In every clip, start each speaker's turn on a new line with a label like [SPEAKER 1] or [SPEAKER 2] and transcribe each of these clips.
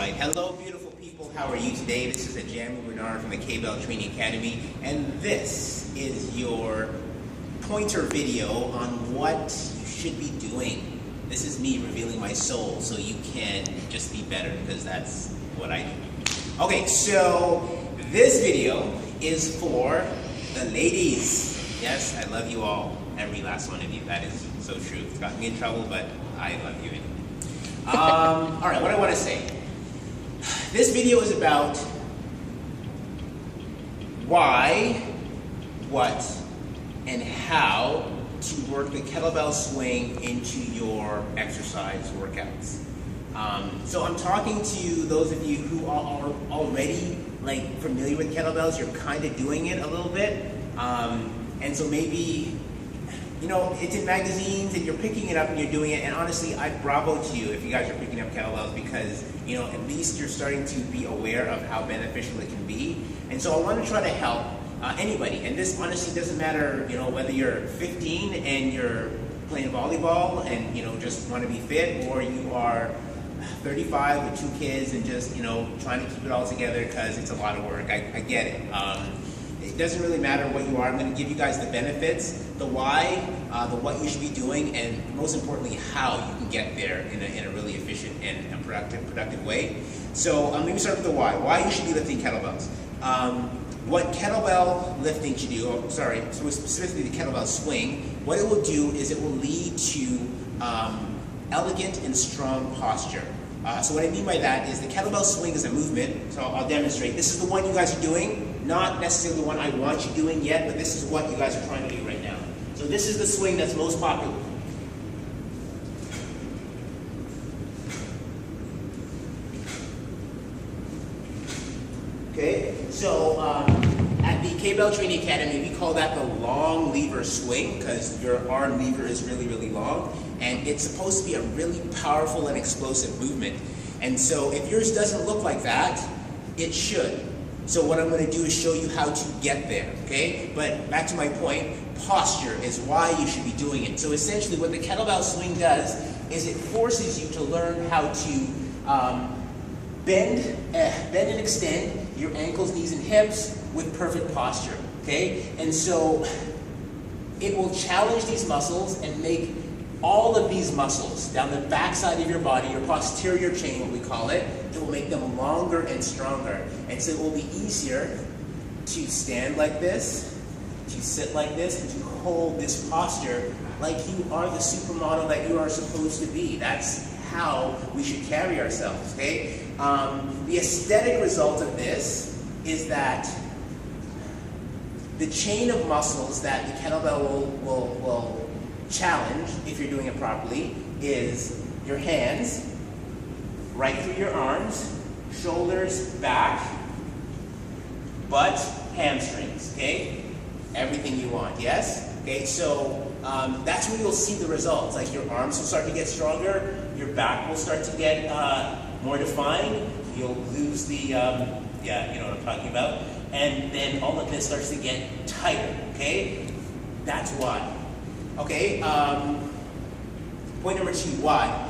[SPEAKER 1] slide. Hello, beautiful people. How are you today? This is Ajamu Bernard from the K-Bell Training Academy, and this is your pointer video on what you should be doing. This is me revealing my soul so you can just be better, because that's what I do. Okay, so this video is for the ladies. Yes, I love you all, every last one of you. That is so true. It's gotten me in trouble, but I love you anyway. All right, what I want to say. This video is about why, what, and how to work the kettlebell swing into your exercise workouts. So I'm talking to those of you who are already familiar with kettlebells. You're kind of doing it a little bit, and so maybe it's in magazines and you're picking it up and you're doing it. And honestly, I bravo to you if you guys are picking up kettlebells, because at least you're starting to be aware of how beneficial it can be. And so I want to try to help anybody. And this honestly doesn't matter, whether you're 15 and you're playing volleyball and just want to be fit, or you are 35 with 2 kids and just trying to keep it all together because it's a lot of work. I get it. It doesn't really matter what you are. I'm going to give you guys the benefits, the why, the what you should be doing, and most importantly, how you can get there in a really efficient and productive way. So let me start with the why. Why you should be lifting kettlebells. What kettlebell lifting should do, so specifically the kettlebell swing, what it will do is it will lead to elegant and strong posture. So what I mean by that is the kettlebell swing is a movement, so I'll demonstrate. This is the one you guys are doing, not necessarily the one I want you doing yet, but this is what you guys are trying to do right now. So this is the swing that's most popular. Okay, so at the K-Bell Training Academy, we call that the long lever swing, because your arm lever is really, really long, and it's supposed to be a really powerful and explosive movement. And so if yours doesn't look like that, it should. So what I'm going to do is show you how to get there, okay? But back to my point, posture is why you should be doing it. So essentially what the kettlebell swing does is it forces you to learn how to bend and extend your ankles, knees, and hips with perfect posture, okay? And so it will challenge these muscles and make all of these muscles down the back side of your body, your posterior chain, what we call it, it will make them longer and stronger. And so it will be easier to stand like this, to sit like this, and to hold this posture like you are the supermodel that you are supposed to be. That's how we should carry ourselves, okay? The aesthetic result of this is that the chain of muscles that the kettlebell will challenge, if you're doing it properly, is your hands, right through your arms, shoulders, back, butt, hamstrings, okay? Everything you want, yes? Okay, so that's when you'll see the results. Like your arms will start to get stronger, your back will start to get more defined, you'll lose the, you know what I'm talking about, and then all of this starts to get tighter, okay? That's why. Okay, point number 2, why?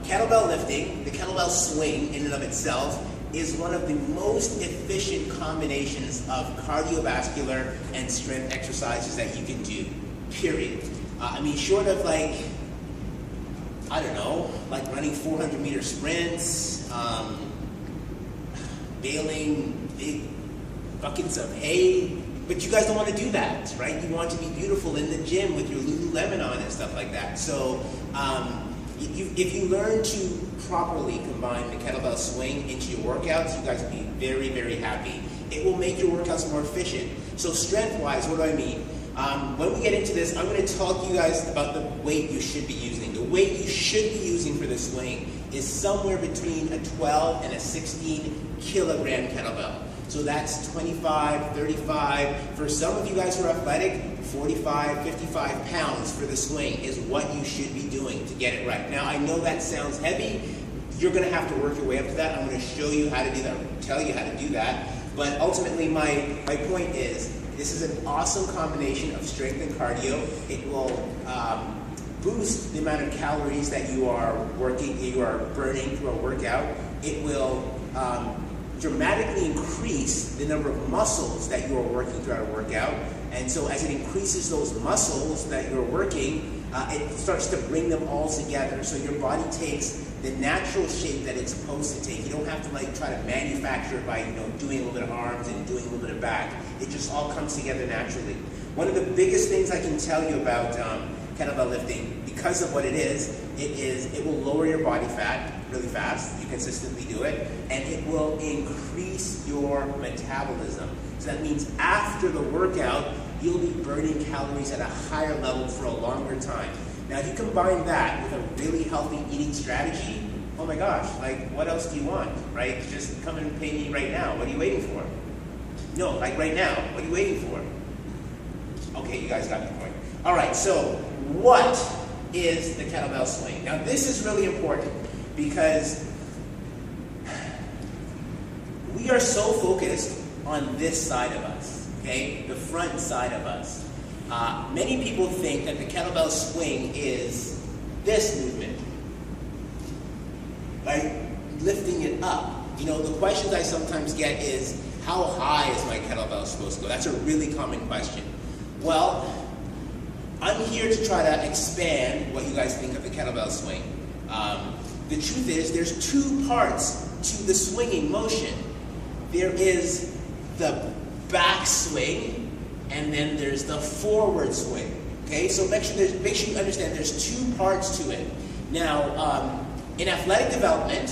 [SPEAKER 1] Kettlebell lifting, the kettlebell swing in and of itself, is one of the most efficient combinations of cardiovascular and strength exercises that you can do, period. I mean, short of like running 400-meter sprints, baling big buckets of hay, but you guys don't want to do that, right? You want to be beautiful in the gym with your Lululemon on and stuff like that. So if you learn to properly combine the kettlebell swing into your workouts, you guys will be very, very happy. It will make your workouts more efficient. So strength-wise, what do I mean? When we get into this, I'm going to talk to you guys about the weight you should be using. The weight you should be using for the swing is somewhere between a 12 and a 16 kilogram kettlebell. So that's 25, 35, for some of you guys who are athletic, 45, 55 pounds for the swing is what you should be doing to get it right. Now, I know that sounds heavy. You're going to have to work your way up to that. I'm going to show you how to do that. I'm going to tell you how to do that. But ultimately, my point is, this is an awesome combination of strength and cardio. It will boost the amount of calories that you are burning through a workout. It will dramatically increase the number of muscles that you are working throughout a workout. And so as it increases those muscles that you're working, it starts to bring them all together. So your body takes the natural shape that it's supposed to take. You don't have to try to manufacture it by doing a little bit of arms and doing a little bit of back. It just all comes together naturally. One of the biggest things I can tell you about kettlebell lifting, because of what it will lower your body fat really fast. You consistently do it, and it will increase your metabolism. So that means after the workout, you'll be burning calories at a higher level for a longer time. Now, if you combine that with a really healthy eating strategy, oh my gosh, what else do you want, right? Just come and pay me right now. What are you waiting for? No, right now. What are you waiting for? Okay, you guys got the point. All right, so what is the kettlebell swing? Now, this is really important because we are so focused on this side of us, okay? The front side of us. Many people think that the kettlebell swing is this movement, right? Lifting it up. The questions I sometimes get is, how high is my kettlebell supposed to go? That's a really common question. Well, I'm here to try to expand what you guys think of the kettlebell swing. The truth is, there's two parts to the swinging motion. There is the back swing, and then there's the forward swing. Okay, so make sure you understand there's two parts to it. Now, in athletic development,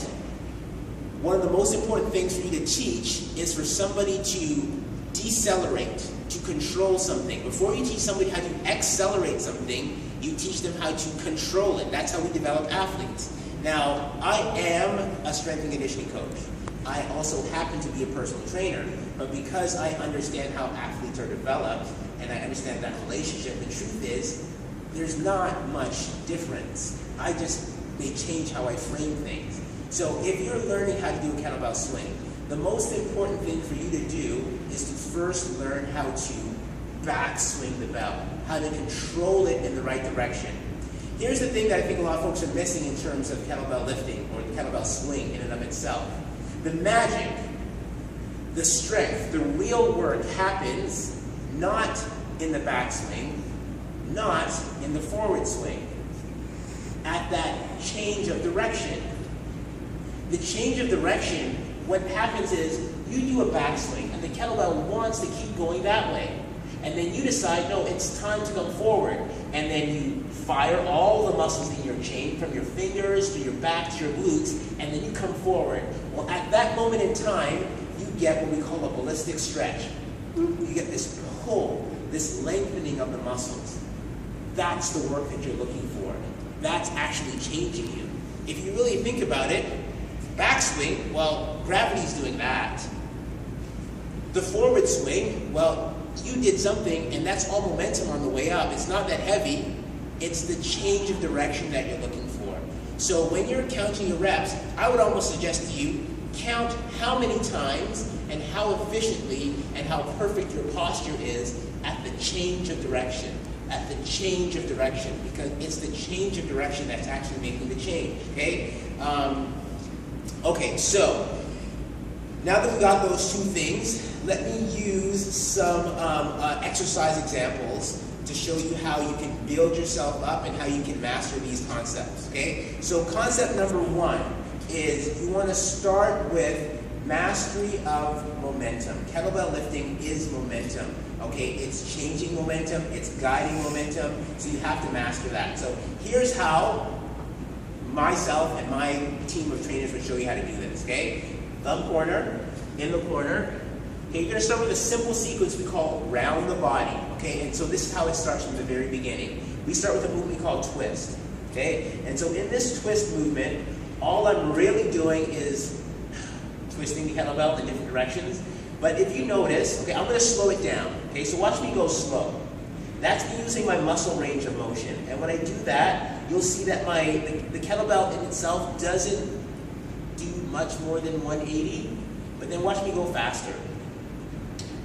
[SPEAKER 1] one of the most important things for you to teach is for somebody to decelerate, to control something. Before you teach somebody how to accelerate something, you teach them how to control it. That's how we develop athletes. Now, I am a strength and conditioning coach. I also happen to be a personal trainer, but because I understand how athletes are developed and I understand that relationship, the truth is there's not much difference. I just may change how I frame things. So if you're learning how to do a kettlebell swing, the most important thing for you to do is to first learn how to back swing the bell, how to control it in the right direction. Here's the thing that I think a lot of folks are missing in terms of kettlebell lifting or the kettlebell swing in and of itself. The magic, the strength, the real work happens not in the backswing, not in the forward swing, at that change of direction. The change of direction, what happens is you do a backswing and the kettlebell wants to keep going that way. And then you decide, no, it's time to come forward. And then you fire all the muscles in your chain, from your fingers to your back to your glutes, and then you come forward. Well, at that moment in time, you get what we call a ballistic stretch. You get this pull, this lengthening of the muscles. That's the work that you're looking for. That's actually changing you. If you really think about it, backswing, well, gravity's doing that. The forward swing, well, you did something, and that's all momentum on the way up. It's not that heavy. It's the change of direction that you're looking for. So when you're counting your reps, I would almost suggest to you, count how many times and how efficiently and how perfect your posture is at the change of direction. At the change of direction, because it's the change of direction that's actually making the change, okay? Okay, so now that we got those two things, let me use some exercise examples to show you how you can build yourself up and how you can master these concepts, okay? So concept number one is you want to start with mastery of momentum. Kettlebell lifting is momentum, okay? It's changing momentum, it's guiding momentum, so you have to master that. So here's how myself and my team of trainers would show you how to do this, okay? Thumb corner, in the corner. Okay, you're going to start with a simple sequence we call round the body, okay? And so this is how it starts from the very beginning. We start with a movement we call twist, okay? And so in this twist movement, all I'm really doing is twisting the kettlebell in different directions. But if you notice, okay, I'm going to slow it down, okay? So watch me go slow. That's me using my muscle range of motion. And when I do that, you'll see that the kettlebell in itself doesn't do much more than 180, but then watch me go faster.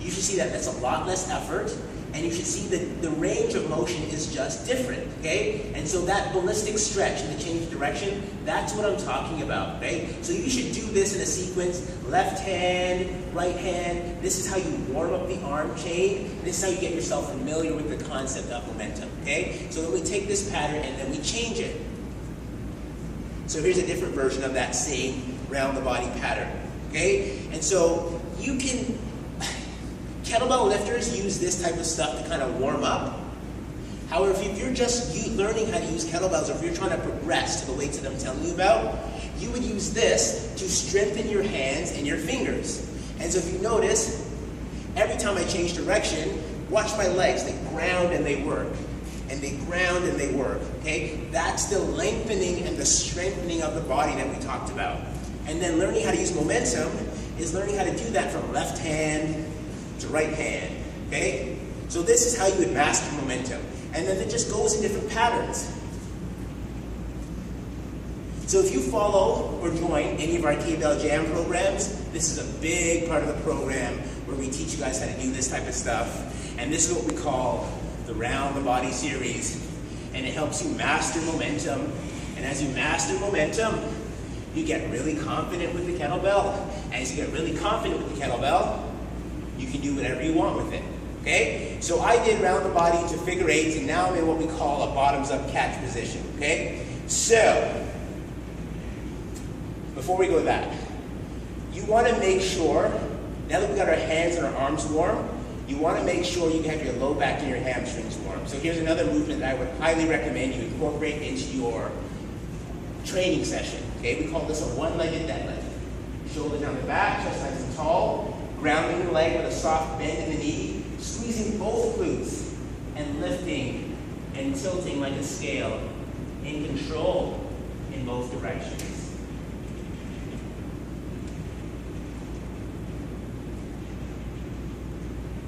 [SPEAKER 1] You should see that that's a lot less effort, and and you should see that the range of motion is just different, okay? And so that ballistic stretch and the change of direction, that's what I'm talking about, okay? So you should do this in a sequence, left hand, right hand. This is how you warm up the arm chain. This is how you get yourself familiar with the concept of momentum, okay? So then we take this pattern and then we change it. So here's a different version of that same round the body pattern, okay? And so you can, kettlebell lifters use this type of stuff to kind of warm up. However, if you're just learning how to use kettlebells, or if you're trying to progress to the weights that I'm telling you about, you would use this to strengthen your hands and your fingers. And so if you notice, every time I change direction, watch my legs, they ground and they work. And they ground and they work, okay? That's the lengthening and the strengthening of the body that we talked about. And then learning how to use momentum is learning how to do that from left hand to right hand, okay? So this is how you would master momentum. And then it just goes in different patterns. So if you follow or join any of our K-Bell Jam programs, this is a big part of the program where we teach you guys how to do this type of stuff. And this is what we call the Round the Body series. And it helps you master momentum. And as you master momentum, you get really confident with the kettlebell. As you get really confident with the kettlebell, you can do whatever you want with it, okay? So I did round the body to figure eights, and now I'm in what we call a bottoms-up catch position, okay? So, before we go to that, you want to make sure, now that we've got our hands and our arms warm, you want to make sure you have your low back and your hamstrings warm. So here's another movement that I would highly recommend you incorporate into your training session, okay? We call this a one-legged deadlift. Shoulder down the back, chest nice and tall, grounding the leg with a soft bend in the knee, squeezing both glutes, and lifting and tilting like a scale, in control in both directions.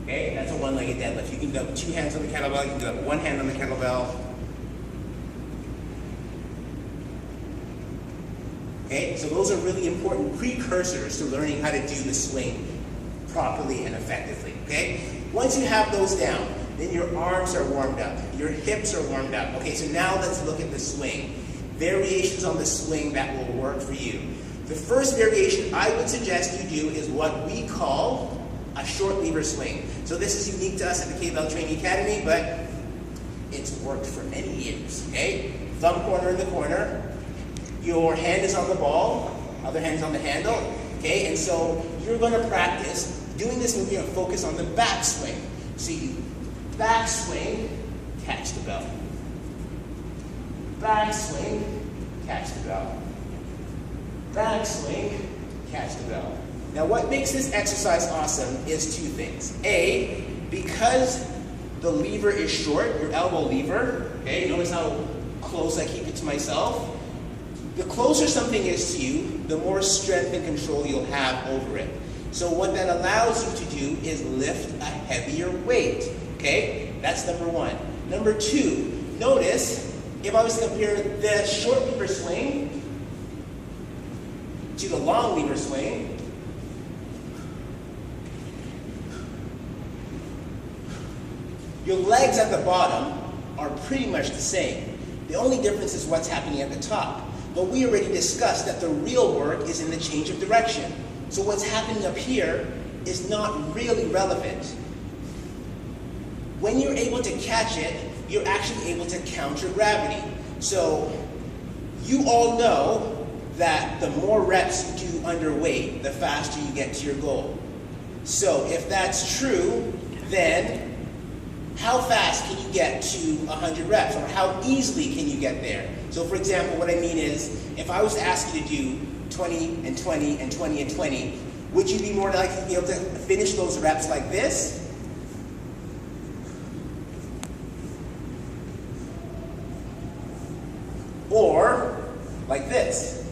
[SPEAKER 1] Okay, that's a one-legged deadlift. You can do it with 2 hands on the kettlebell, you can do it with 1 hand on the kettlebell. Okay, so those are really important precursors to learning how to do the swing properly and effectively, okay? Once you have those down, then your arms are warmed up, your hips are warmed up. Okay, so now let's look at the swing. Variations on the swing that will work for you. The first variation I would suggest you do is what we call a short lever swing. So this is unique to us at the K-Bell Training Academy, but it's worked for many years, okay? Thumb corner in the corner. Your hand is on the ball, other hand's on the handle, okay? And so you're going to practice doing this when you're going to focus on the back swing. So you back swing, catch the bell. Back swing, catch the bell. Back swing, catch the bell. Now what makes this exercise awesome is 2 things. A, because the lever is short, your elbow lever, okay? Notice how close I keep it to myself. The closer something is to you, the more strength and control you'll have over it. So what that allows you to do is lift a heavier weight, okay? That's number 1. Number 2, notice, if I was to compare the short lever swing to the long lever swing, your legs at the bottom are pretty much the same. The only difference is what's happening at the top. But we already discussed that the real work is in the change of direction. So what's happening up here is not really relevant. When you're able to catch it, you're actually able to counter gravity. So you all know that the more reps you do under weight, the faster you get to your goal. So if that's true, then how fast can you get to 100 reps, or how easily can you get there? So for example, what I mean is, if I was to ask you to do 20 and 20 and 20 and 20, would you be more likely to be able to finish those reps like this? Or like this?